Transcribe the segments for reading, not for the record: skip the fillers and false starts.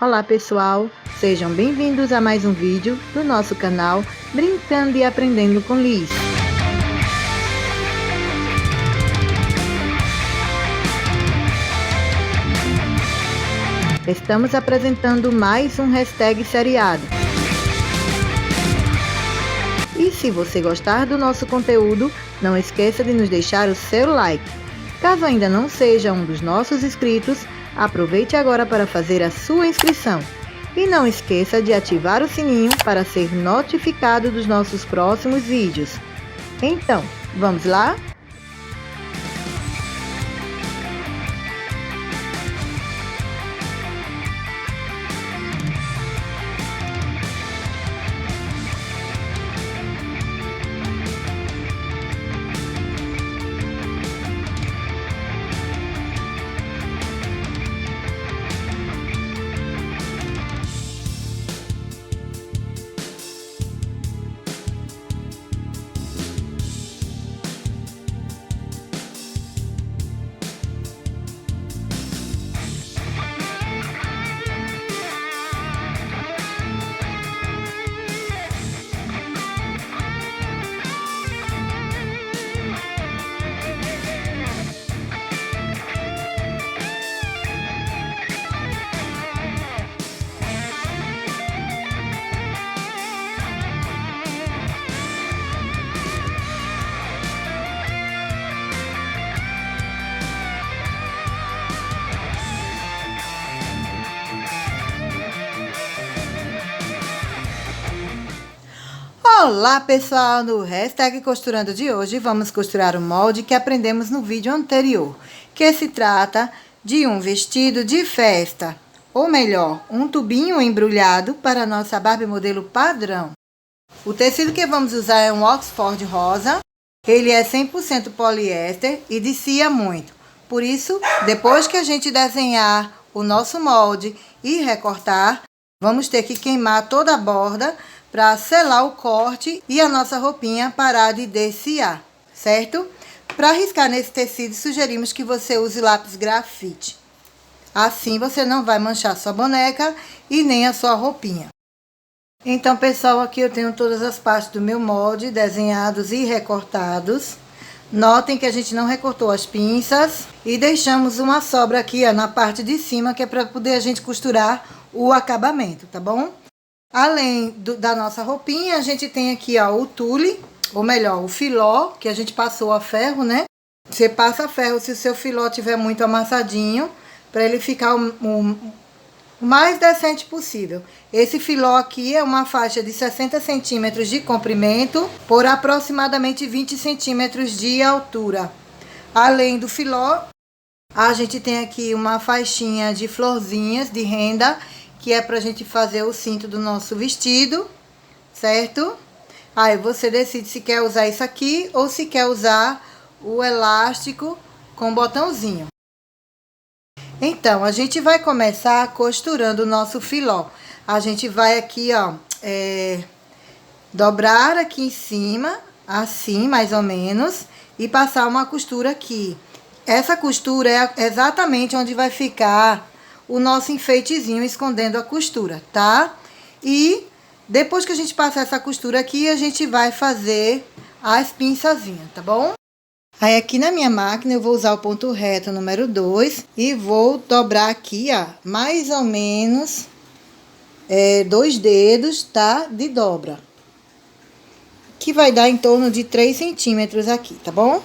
Olá pessoal, sejam bem-vindos a mais um vídeo do nosso canal Brincando e Aprendendo com Liz. Estamos apresentando mais um hashtag seriado. E se você gostar do nosso conteúdo, não esqueça de nos deixar o seu like. Caso ainda não seja um dos nossos inscritos, aproveite agora para fazer a sua inscrição. E não esqueça de ativar o sininho para ser notificado dos nossos próximos vídeos. Então, vamos lá? Olá pessoal, no hashtag costurando de hoje vamos costurar o molde que aprendemos no vídeo anterior, que se trata de um vestido de festa, ou melhor, um tubinho embrulhado para a nossa Barbie modelo padrão. O tecido que vamos usar é um Oxford rosa, ele é 100% poliéster e descia muito. Por isso, depois que a gente desenhar o nosso molde e recortar, vamos ter que queimar toda a borda para selar o corte e a nossa roupinha parar de desciar, certo? Para riscar nesse tecido, sugerimos que você use lápis grafite. Assim você não vai manchar sua boneca e nem a sua roupinha. Então, pessoal, aqui eu tenho todas as partes do meu molde desenhados e recortados. Notem que a gente não recortou as pinças e deixamos uma sobra aqui, ó, na parte de cima, que é para poder a gente costurar o acabamento, tá bom? Além da nossa roupinha, a gente tem aqui, ó, o tule, ou melhor, o filó, que a gente passou a ferro, né? Você passa a ferro se o seu filó tiver muito amassadinho, para ele ficar o mais decente possível. Esse filó aqui é uma faixa de 60 centímetros de comprimento por aproximadamente 20 centímetros de altura. Além do filó, a gente tem aqui uma faixinha de florzinhas de renda, que é pra gente fazer o cinto do nosso vestido, certo? Aí você decide se quer usar isso aqui ou se quer usar o elástico com botãozinho. Então, a gente vai começar costurando o nosso filó. A gente vai aqui, ó, dobrar aqui em cima, assim, mais ou menos, e passar uma costura aqui. Essa costura é exatamente onde vai ficar o nosso enfeitezinho escondendo a costura, tá? E depois que a gente passar essa costura aqui, a gente vai fazer as pinçazinhas, tá bom? Aí aqui na minha máquina eu vou usar o ponto reto número 2 e vou dobrar aqui, ó, mais ou menos 2 dedos, tá? De dobra. Que vai dar em torno de 3 centímetros aqui, tá bom?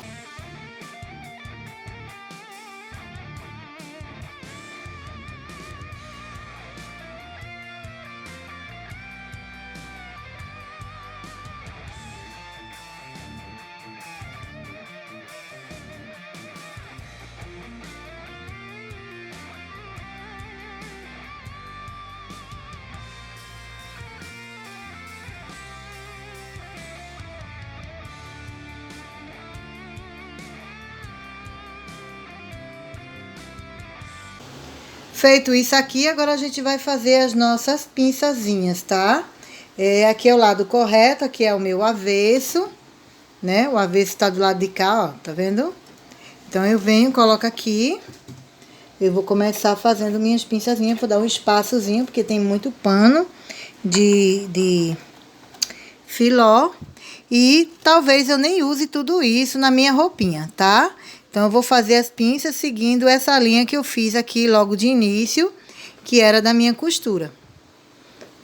Feito isso aqui, agora a gente vai fazer as nossas pinçazinhas, tá? Aqui é o lado correto, aqui é o meu avesso, né? O avesso tá do lado de cá, ó, tá vendo? Então, eu venho, coloco aqui, eu vou começar fazendo minhas pinçazinhas. Vou dar um espaçozinho, porque tem muito pano de filó. E talvez eu nem use tudo isso na minha roupinha, tá? Então, eu vou fazer as pinças seguindo essa linha que eu fiz aqui logo de início, que era da minha costura.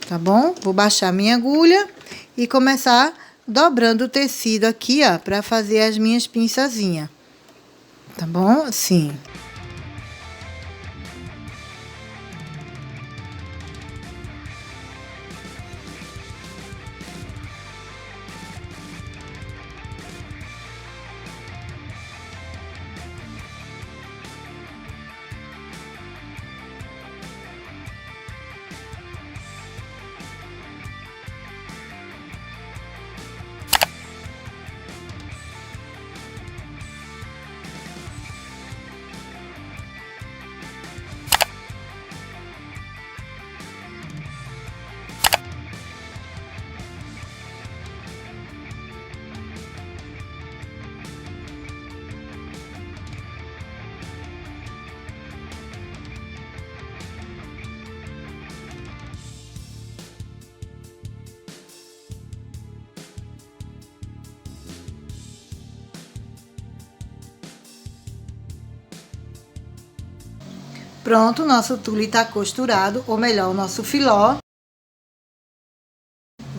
Tá bom? Vou baixar minha agulha e começar dobrando o tecido aqui, ó, pra fazer as minhas pinçazinhas. Tá bom? Assim. Pronto, o nosso tule tá costurado, ou melhor, o nosso filó.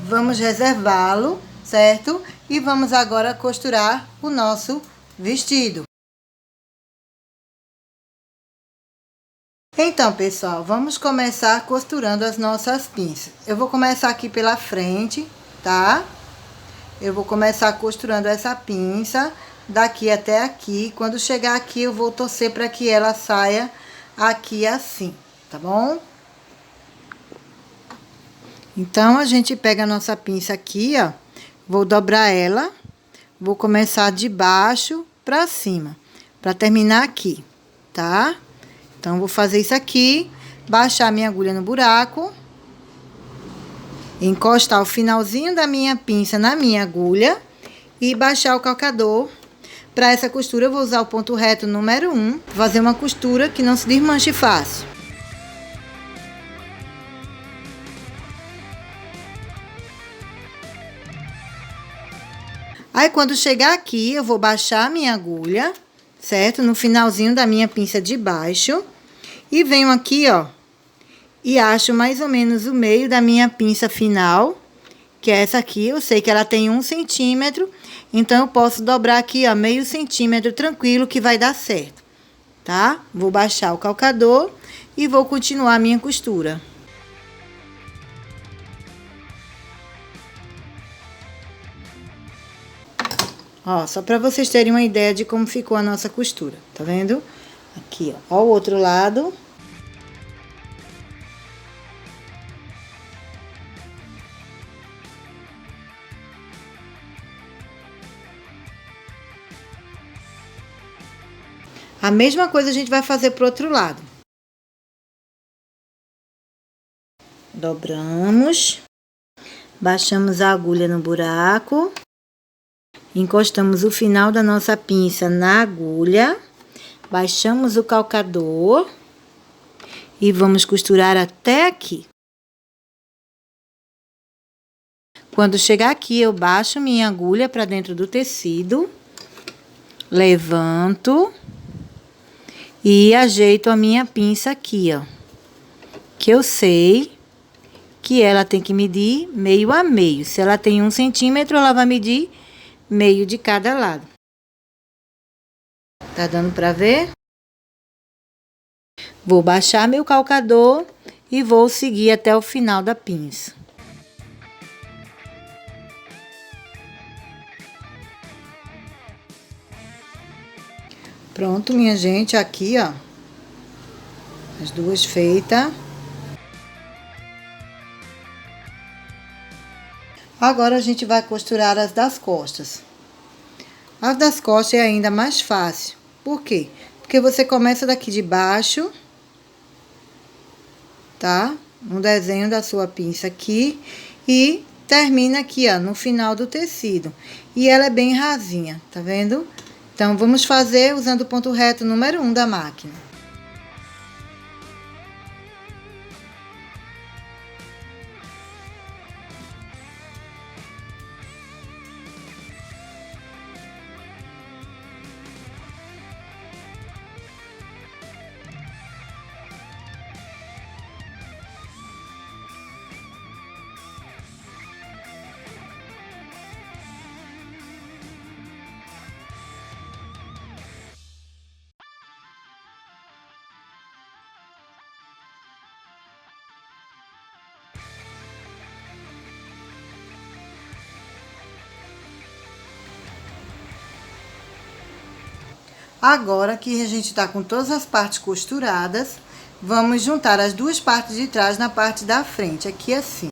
Vamos reservá-lo, certo? E vamos agora costurar o nosso vestido. Então, pessoal, vamos começar costurando as nossas pinças. Eu vou começar aqui pela frente, tá? Eu vou começar costurando essa pinça daqui até aqui. Quando chegar aqui, eu vou torcer para que ela saia aqui assim, tá bom? Então, a gente pega a nossa pinça aqui, ó, vou dobrar ela, vou começar de baixo pra cima, pra terminar aqui, tá? Então, vou fazer isso aqui, baixar minha agulha no buraco, encostar o finalzinho da minha pinça na minha agulha e baixar o calcador. Para essa costura, eu vou usar o ponto reto número 1, fazer uma costura que não se desmanche fácil. Aí, quando chegar aqui, eu vou baixar a minha agulha, certo? No finalzinho da minha pinça de baixo. E venho aqui, ó, e acho mais ou menos o meio da minha pinça final, que é essa aqui. Eu sei que ela tem 1 centímetro, então eu posso dobrar aqui, ó, meio centímetro tranquilo, que vai dar certo, tá? Vou baixar o calcador e vou continuar a minha costura. Ó, só pra vocês terem uma ideia de como ficou a nossa costura, tá vendo? Aqui, ó o outro lado. A mesma coisa a gente vai fazer pro outro lado. Dobramos, baixamos a agulha no buraco, encostamos o final da nossa pinça na agulha, baixamos o calcador e vamos costurar até aqui. Quando chegar aqui, eu baixo minha agulha para dentro do tecido, levanto e ajeito a minha pinça aqui, ó, que eu sei que ela tem que medir meio a meio. Se ela tem 1 centímetro, ela vai medir meio de cada lado. Tá dando pra ver? Vou baixar meu calcador e vou seguir até o final da pinça. Pronto, minha gente, aqui, ó, as duas feitas. Agora, a gente vai costurar as das costas. As das costas é ainda mais fácil. Por quê? Porque você começa daqui de baixo, tá? Um desenho da sua pinça aqui e termina aqui, ó, no final do tecido. E ela é bem rasinha, tá vendo? Então, vamos fazer usando o ponto reto número 1 da máquina. Agora que a gente tá com todas as partes costuradas, vamos juntar as duas partes de trás na parte da frente, aqui assim.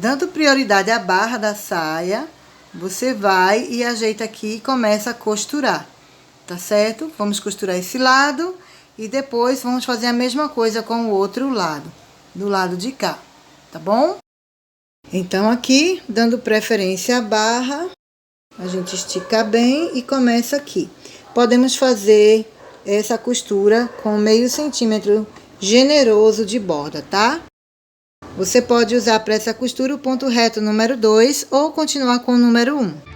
Dando prioridade à barra da saia, você vai e ajeita aqui e começa a costurar, tá certo? Vamos costurar esse lado e depois vamos fazer a mesma coisa com o outro lado, do lado de cá, tá bom? Então, aqui, dando preferência à barra, a gente estica bem e começa aqui. Podemos fazer essa costura com meio centímetro generoso de borda, tá? Você pode usar para essa costura o ponto reto número 2 ou continuar com o número 1.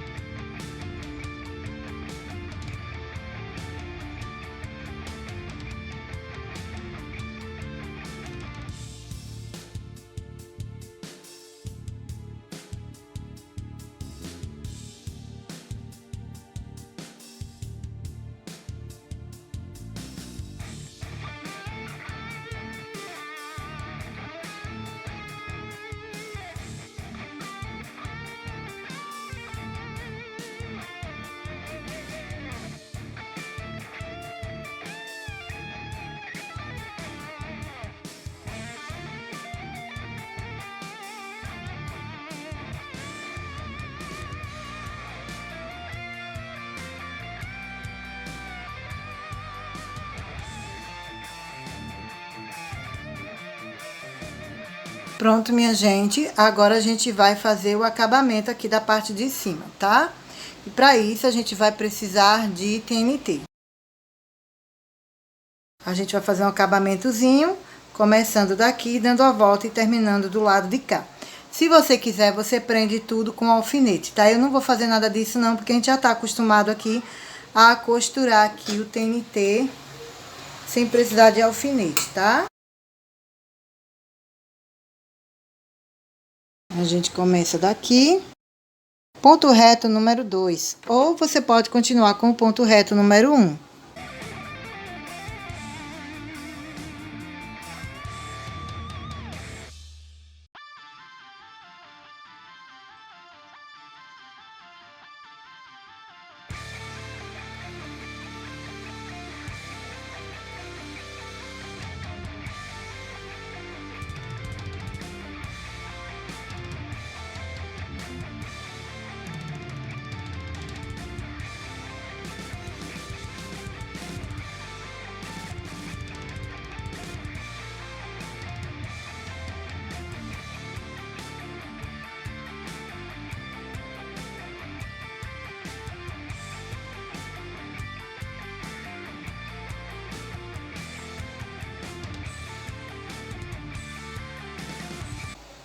Pronto, minha gente, agora a gente vai fazer o acabamento aqui da parte de cima, tá? E para isso, a gente vai precisar de TNT. A gente vai fazer um acabamentozinho, começando daqui, dando a volta e terminando do lado de cá. Se você quiser, você prende tudo com alfinete, tá? Eu não vou fazer nada disso não, porque a gente já tá acostumado aqui a costurar aqui o TNT sem precisar de alfinete, tá? A gente começa daqui, ponto reto número 2, ou você pode continuar com o ponto reto número 1.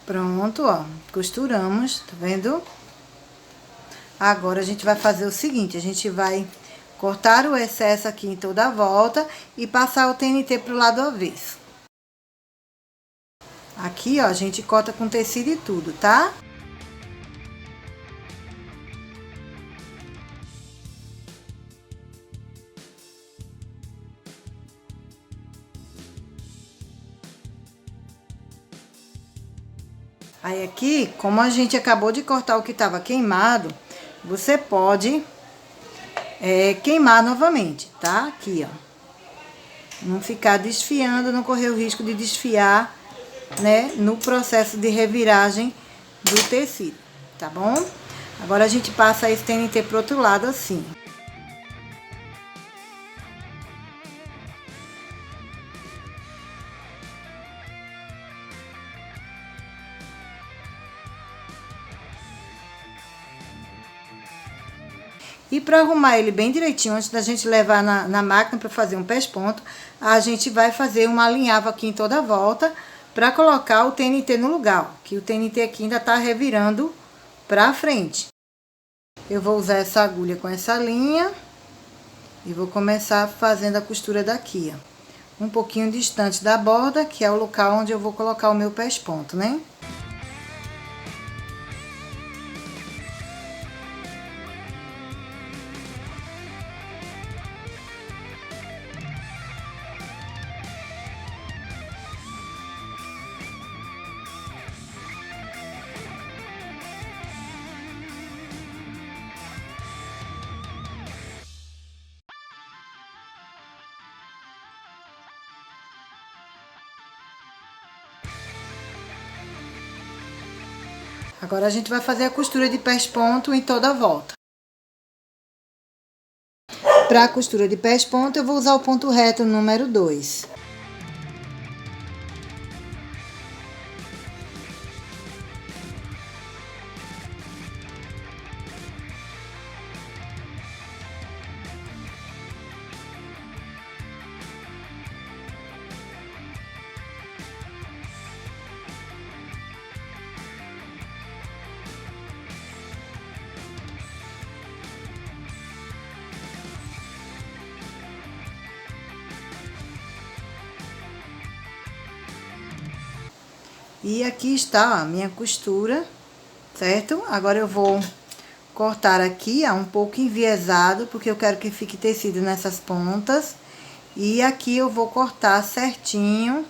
Pronto, ó, costuramos, tá vendo? Agora, a gente vai fazer o seguinte, a gente vai cortar o excesso aqui em toda a volta e passar o TNT pro lado avesso. Aqui, ó, a gente corta com tecido e tudo, tá? Aí, aqui, como a gente acabou de cortar o que tava queimado, você pode queimar novamente, tá? Aqui, ó. Não ficar desfiando, não correr o risco de desfiar, né, no processo de reviragem do tecido, tá bom? Agora, a gente passa esse TNT pro outro lado, assim. E para arrumar ele bem direitinho, antes da gente levar na máquina para fazer um pesponto, a gente vai fazer uma alinhava aqui em toda a volta para colocar o TNT no lugar, ó, que o TNT aqui ainda tá revirando para frente. Eu vou usar essa agulha com essa linha e vou começar fazendo a costura daqui, ó, um pouquinho distante da borda, que é o local onde eu vou colocar o meu pesponto, né? Agora a gente vai fazer a costura de pés ponto em toda a volta. Para a costura de pés ponto, eu vou usar o ponto reto número 2. E aqui está, ó, a minha costura, certo? Agora eu vou cortar aqui, ó, um pouco enviesado, porque eu quero que fique tecido nessas pontas. E aqui eu vou cortar certinho.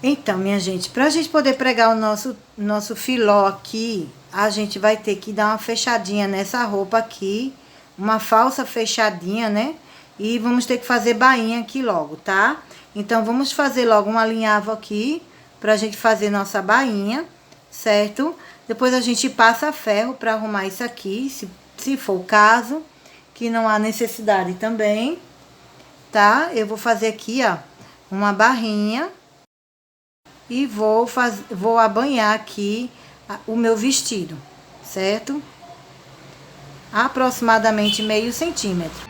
Então, minha gente, pra gente poder pregar o nosso filó aqui, a gente vai ter que dar uma fechadinha nessa roupa aqui, uma falsa fechadinha, né? E vamos ter que fazer bainha aqui logo, tá? Então, vamos fazer logo um alinhavo aqui, pra gente fazer nossa bainha, certo? Depois a gente passa ferro pra arrumar isso aqui, se for o caso, que não há necessidade também, tá? Eu vou fazer aqui, ó, uma barrinha e vou abanhar aqui o meu vestido, certo? Aproximadamente meio centímetro.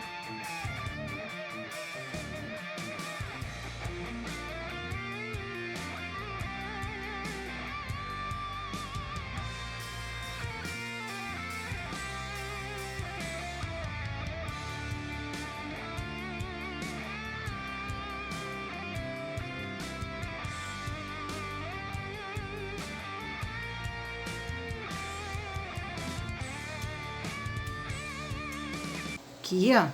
Aqui, ó,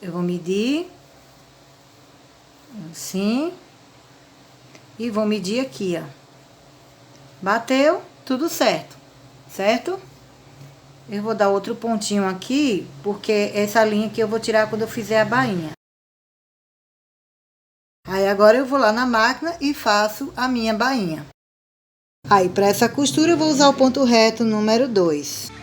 eu vou medir assim e vou medir aqui, ó. Bateu, tudo certo, certo? Eu vou dar outro pontinho aqui, porque essa linha aqui eu vou tirar quando eu fizer a bainha. Aí agora eu vou lá na máquina e faço a minha bainha. Aí para essa costura eu vou usar o ponto reto número 2.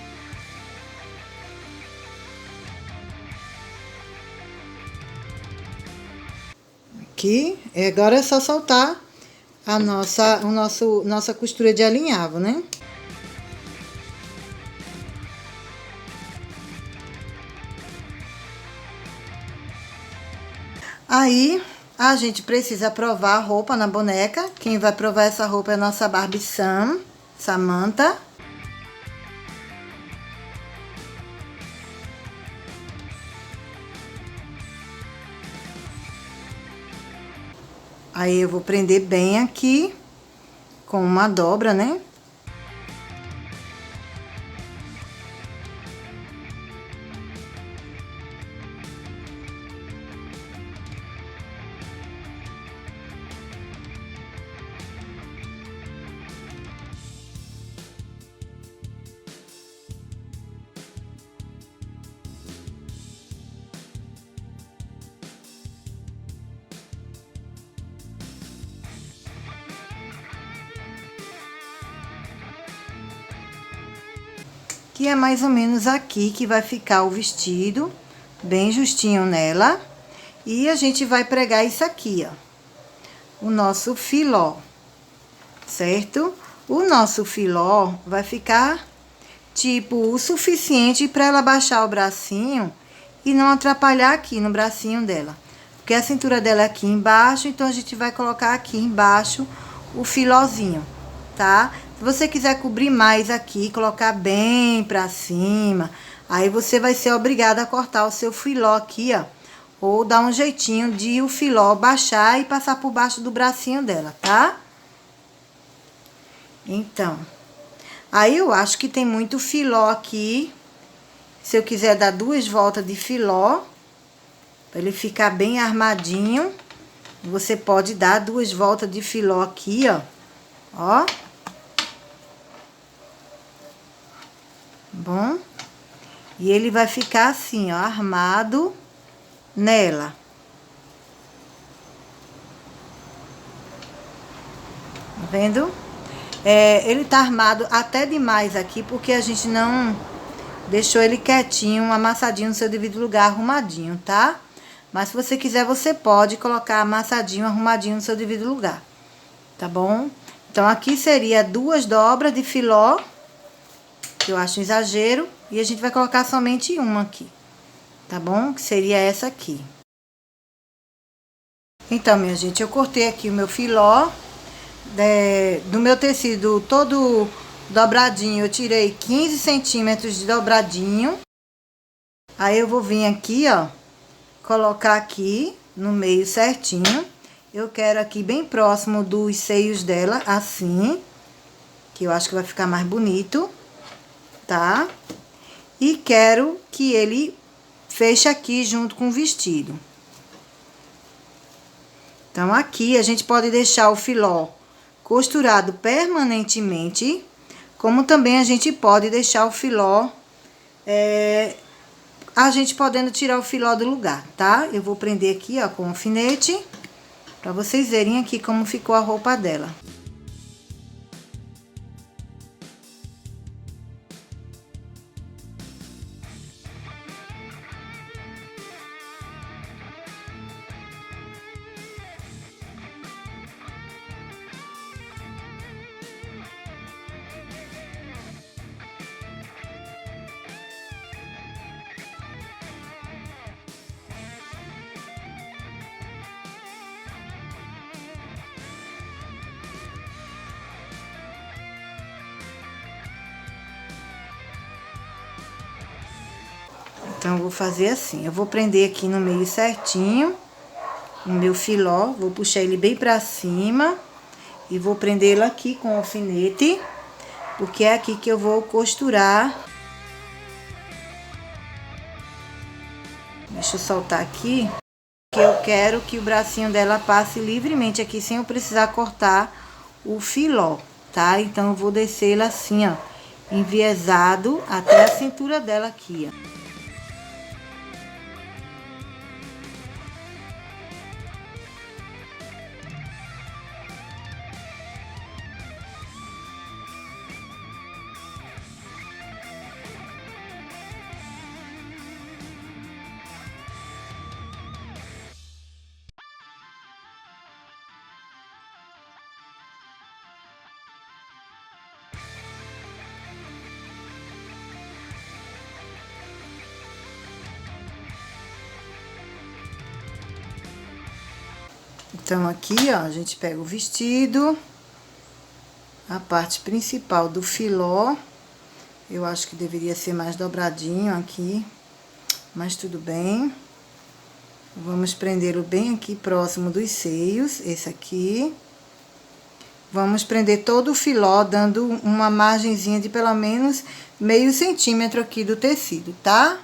Aqui, agora é só soltar a nossa costura de alinhavo, né? Aí, a gente precisa provar a roupa na boneca. Quem vai provar essa roupa é a nossa Barbie Samantha. Aí, eu vou prender bem aqui, com uma dobra, né? Que é mais ou menos aqui que vai ficar o vestido, bem justinho nela. E a gente vai pregar isso aqui, ó, o nosso filó, certo? O nosso filó vai ficar, tipo, o suficiente para ela baixar o bracinho e não atrapalhar aqui no bracinho dela. Porque a cintura dela é aqui embaixo, então a gente vai colocar aqui embaixo o filózinho, tá? Se você quiser cobrir mais aqui, colocar bem pra cima, aí você vai ser obrigada a cortar o seu filó aqui, ó. Ou dar um jeitinho de o filó baixar e passar por baixo do bracinho dela, tá? Então, aí eu acho que tem muito filó aqui. Se eu quiser dar 2 voltas de filó, pra ele ficar bem armadinho, você pode dar 2 voltas de filó aqui, ó. Ó. Bom, e ele vai ficar assim, ó, armado nela. vendo? Ele tá armado até demais aqui, porque a gente não deixou ele quietinho, amassadinho no seu devido lugar, arrumadinho, tá? Mas se você quiser, você pode colocar amassadinho, arrumadinho no seu devido lugar, tá bom? Então, aqui seria 2 dobras de filó, que eu acho um exagero, e a gente vai colocar somente uma aqui, tá bom? Que seria essa aqui. Então, minha gente, eu cortei aqui o meu filó, do meu tecido todo dobradinho, eu tirei 15 centímetros de dobradinho. Aí, eu vou vir aqui, ó, colocar aqui no meio certinho. Eu quero aqui bem próximo dos seios dela, assim, que eu acho que vai ficar mais bonito, tá? E quero que ele feche aqui junto com o vestido. Então, aqui a gente pode deixar o filó costurado permanentemente, como também a gente pode deixar o filó, a gente podendo tirar o filó do lugar, tá? Eu vou prender aqui, ó, com alfinete, pra vocês verem aqui como ficou a roupa dela. Então, eu vou fazer assim, eu vou prender aqui no meio certinho o meu filó, vou puxar ele bem pra cima e vou prendê-lo aqui com alfinete, porque é aqui que eu vou costurar. Deixa eu soltar aqui, que eu quero que o bracinho dela passe livremente aqui, sem eu precisar cortar o filó, tá? Então, eu vou descê-la assim, ó, enviesado até a cintura dela aqui, ó. Então, aqui, ó, a gente pega o vestido, a parte principal do filó. Eu acho que deveria ser mais dobradinho aqui, mas tudo bem. Vamos prendê-lo bem aqui próximo dos seios, esse aqui. Vamos prender todo o filó, dando uma margenzinha de pelo menos meio centímetro aqui do tecido, tá?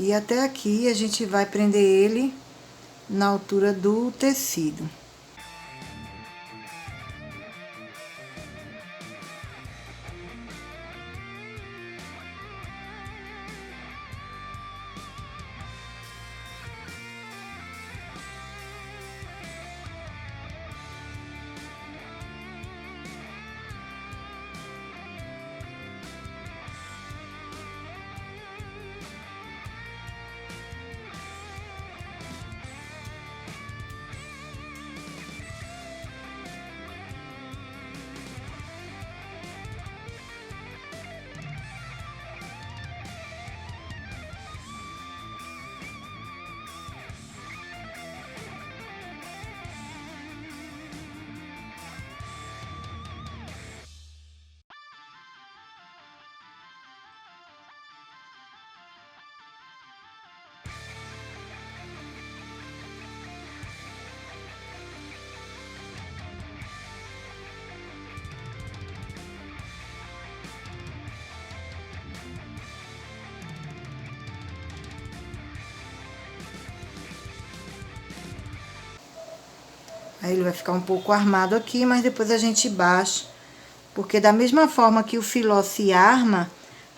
E até aqui a gente vai prender ele na altura do tecido. Aí ele vai ficar um pouco armado aqui, mas depois a gente baixa. Porque da mesma forma que o filó se arma,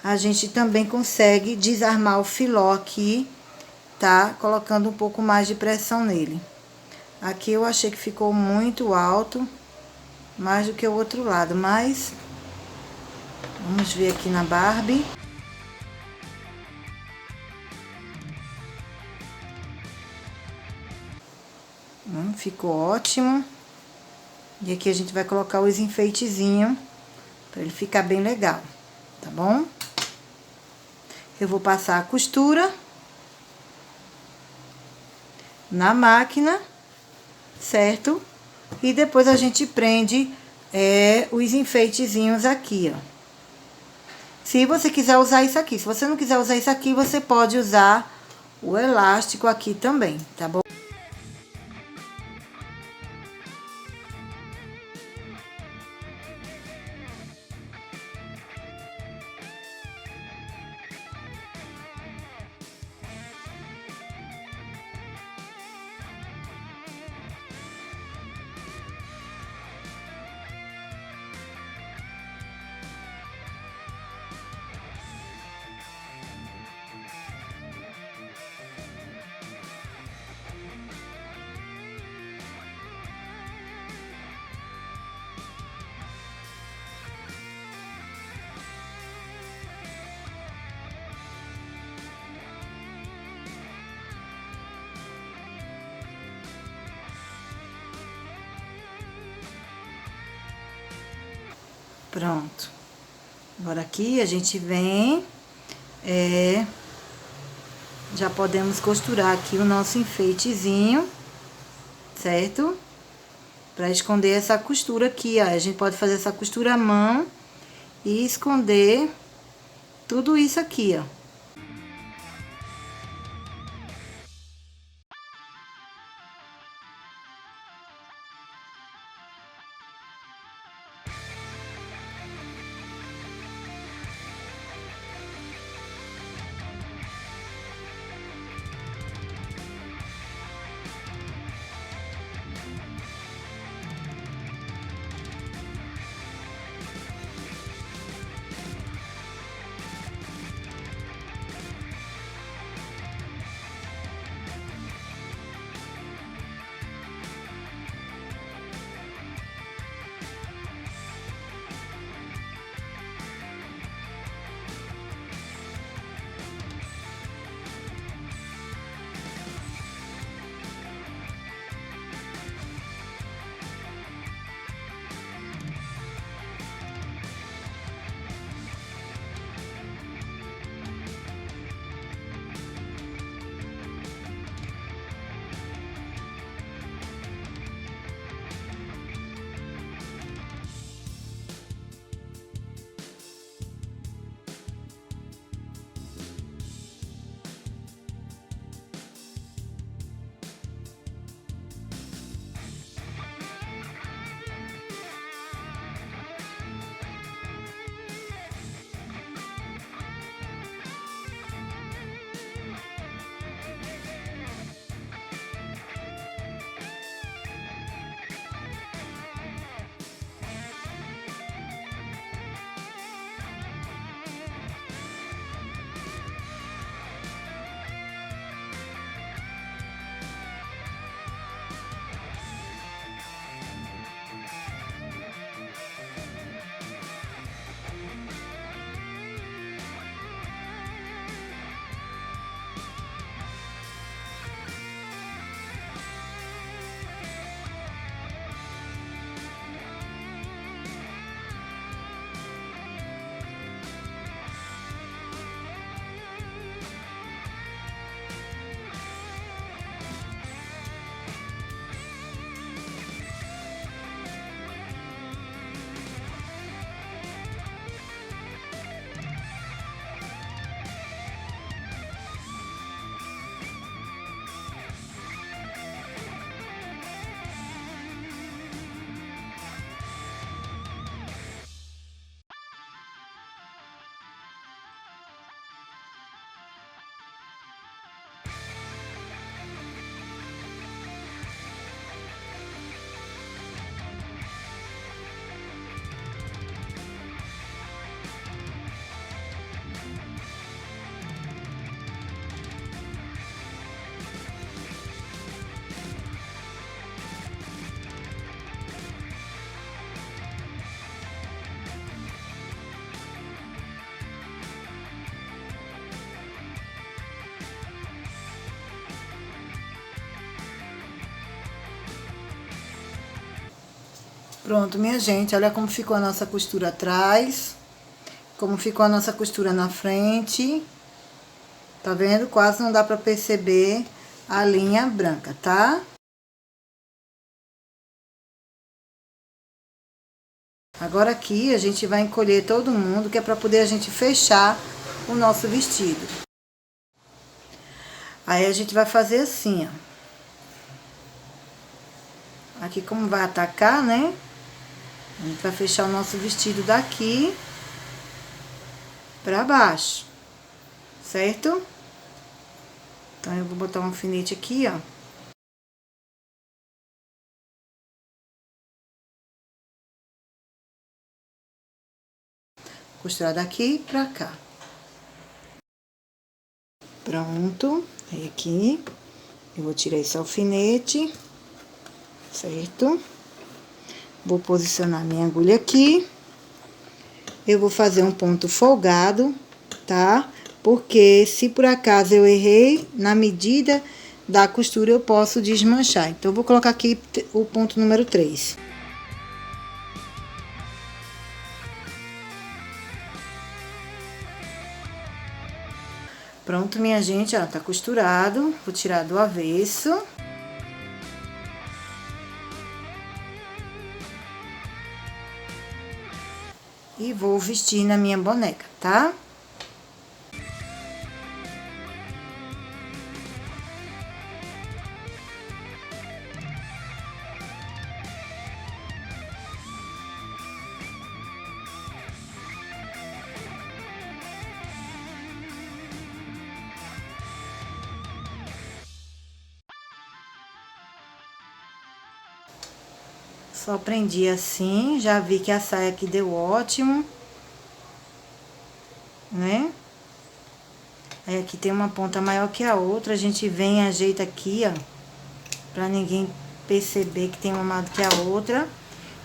a gente também consegue desarmar o filó aqui, tá? Colocando um pouco mais de pressão nele. Aqui eu achei que ficou muito alto, mais do que o outro lado, mas vamos ver aqui na Barbie. Ficou ótimo. E aqui a gente vai colocar os enfeitezinhos para ele ficar bem legal, tá bom? Eu vou passar a costura na máquina, certo? E depois a gente prende os enfeitezinhos aqui, ó. Se você quiser usar isso aqui, se você não quiser usar isso aqui, você pode usar o elástico aqui também, tá bom? Pronto. Agora aqui a gente vem, já podemos costurar aqui o nosso enfeitezinho, certo? Pra esconder essa costura aqui, ó. A gente pode fazer essa costura à mão e esconder tudo isso aqui, ó. Pronto, minha gente, olha como ficou a nossa costura atrás, como ficou a nossa costura na frente. Tá vendo? Quase não dá pra perceber a linha branca, tá? Agora aqui a gente vai encolher todo mundo, que é pra poder a gente fechar o nosso vestido. Aí a gente vai fazer assim, ó. Aqui como vai atacar, né? A gente vai fechar o nosso vestido daqui pra baixo, certo? Então, eu vou botar um alfinete aqui, ó. Costurar daqui pra cá. Pronto. Aí aqui, eu vou tirar esse alfinete, certo? Vou posicionar minha agulha aqui. Eu vou fazer um ponto folgado, tá? Porque se por acaso eu errei, na medida da costura eu posso desmanchar. Então, eu vou colocar aqui o ponto número 3. Pronto, minha gente, ó, tá costurado. Vou tirar do avesso. E vou vestir na minha boneca, tá? Só prendi assim, já vi que a saia aqui deu ótimo, né? Aí aqui tem uma ponta maior que a outra, a gente vem e ajeita aqui, ó, pra ninguém perceber que tem uma maior do que a outra.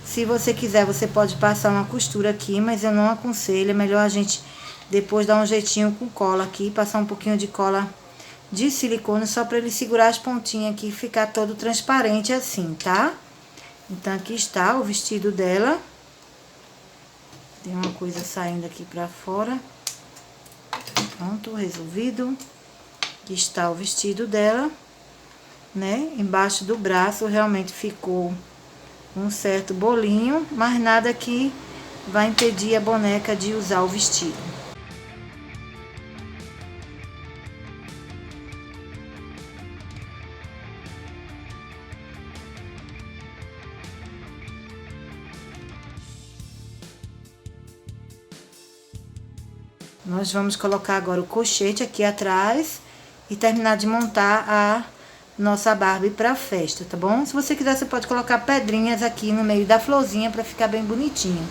Se você quiser, você pode passar uma costura aqui, mas eu não aconselho, é melhor a gente depois dar um jeitinho com cola aqui, passar um pouquinho de cola de silicone, só pra ele segurar as pontinhas aqui e ficar todo transparente assim, tá? Então, aqui está o vestido dela. Tem uma coisa saindo aqui pra fora. Pronto, resolvido. Aqui está o vestido dela, né? Embaixo do braço realmente ficou um certo bolinho, mas nada que vai impedir a boneca de usar o vestido. Nós vamos colocar agora o colchete aqui atrás e terminar de montar a nossa Barbie pra festa, tá bom? Se você quiser, você pode colocar pedrinhas aqui no meio da florzinha pra ficar bem bonitinho.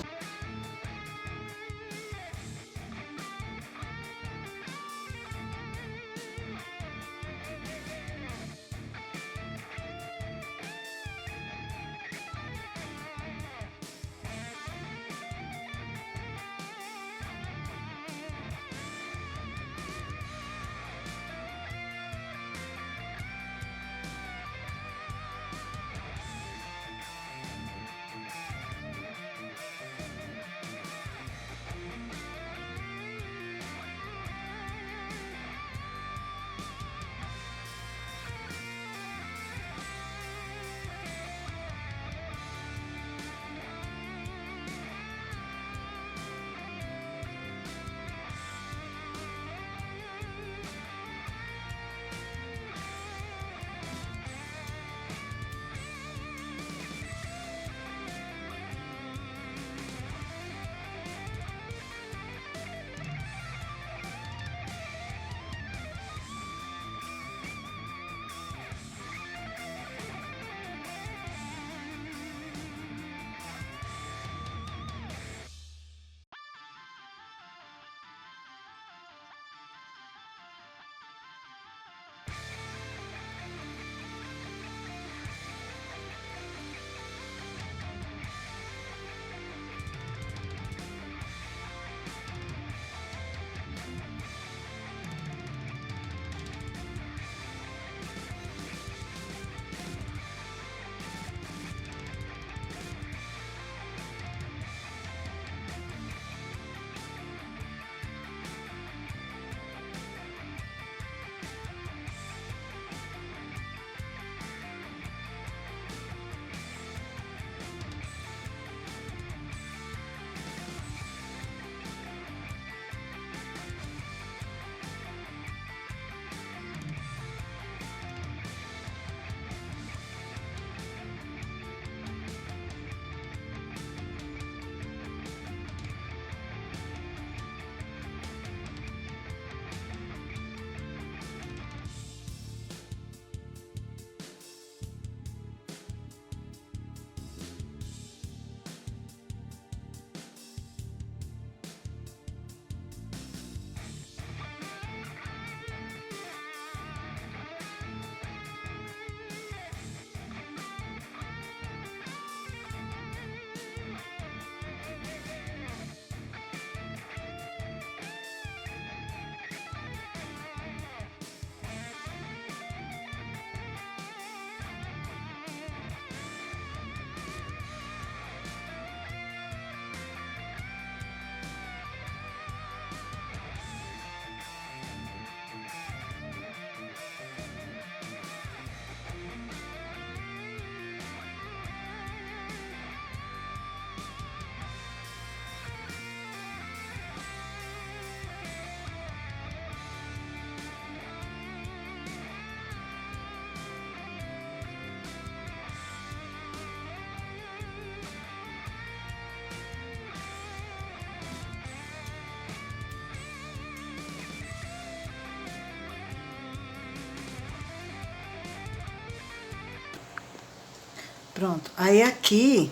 Pronto. Aí aqui,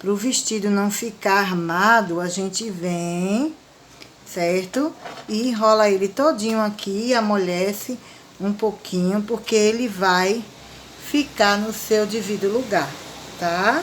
pro vestido não ficar armado, a gente vem, certo? E enrola ele todinho aqui, amolece um pouquinho, porque ele vai ficar no seu devido lugar, tá?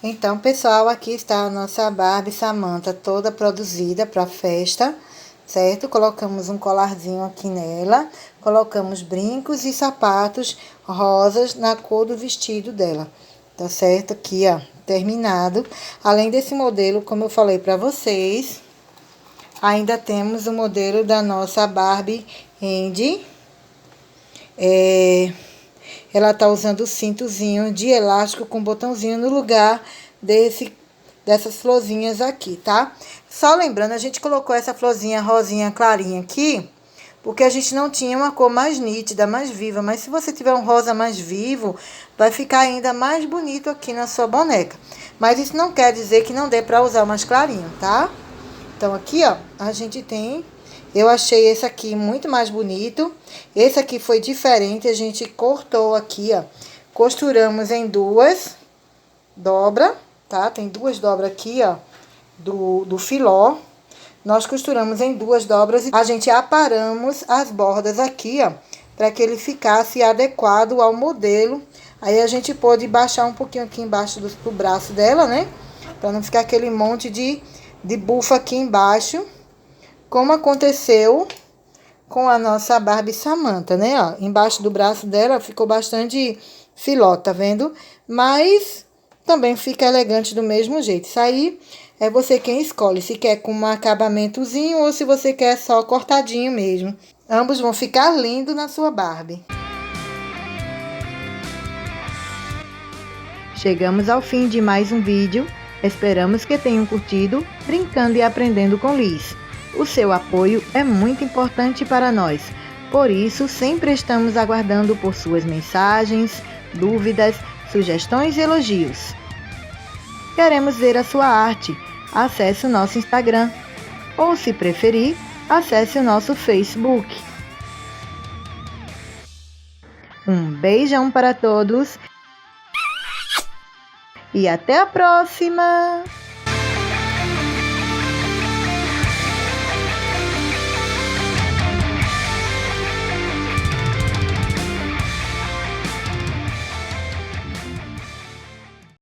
Então, pessoal, aqui está a nossa Barbie Samantha toda produzida para festa, certo? Colocamos um colarzinho aqui nela, colocamos brincos e sapatos rosas na cor do vestido dela, tá certo? Aqui, ó, terminado. Além desse modelo, como eu falei para vocês, ainda temos o modelo da nossa Barbie Andy. Ela tá usando o cintozinho de elástico com botãozinho no lugar dessas florzinhas aqui, tá? Só lembrando, a gente colocou essa florzinha rosinha clarinha aqui, porque a gente não tinha uma cor mais nítida, mais viva. Mas se você tiver um rosa mais vivo, vai ficar ainda mais bonito aqui na sua boneca. Mas isso não quer dizer que não dê pra usar o mais clarinho, tá? Então, aqui, ó, a gente tem... Eu achei esse aqui muito mais bonito. Esse aqui foi diferente. A gente cortou aqui, ó. Costuramos em duas dobras, tá? Tem duas dobras aqui, ó, do filó. Nós costuramos em duas dobras e a gente aparamos as bordas aqui, ó, para que ele ficasse adequado ao modelo. Aí a gente pôde baixar um pouquinho aqui embaixo do braço dela, né? Para não ficar aquele monte de bufa aqui embaixo, como aconteceu com a nossa Barbie Samantha, né? Ó, embaixo do braço dela ficou bastante filó, tá vendo? Mas também fica elegante do mesmo jeito. Isso aí é você quem escolhe, se quer com um acabamentozinho ou se você quer só cortadinho mesmo. Ambos vão ficar lindos na sua Barbie. Chegamos ao fim de mais um vídeo. Esperamos que tenham curtido Brincando e Aprendendo com Liz. O seu apoio é muito importante para nós, por isso sempre estamos aguardando por suas mensagens, dúvidas, sugestões e elogios. Queremos ver a sua arte. Acesse o nosso Instagram ou, se preferir, acesse o nosso Facebook. Um beijão para todos e até a próxima!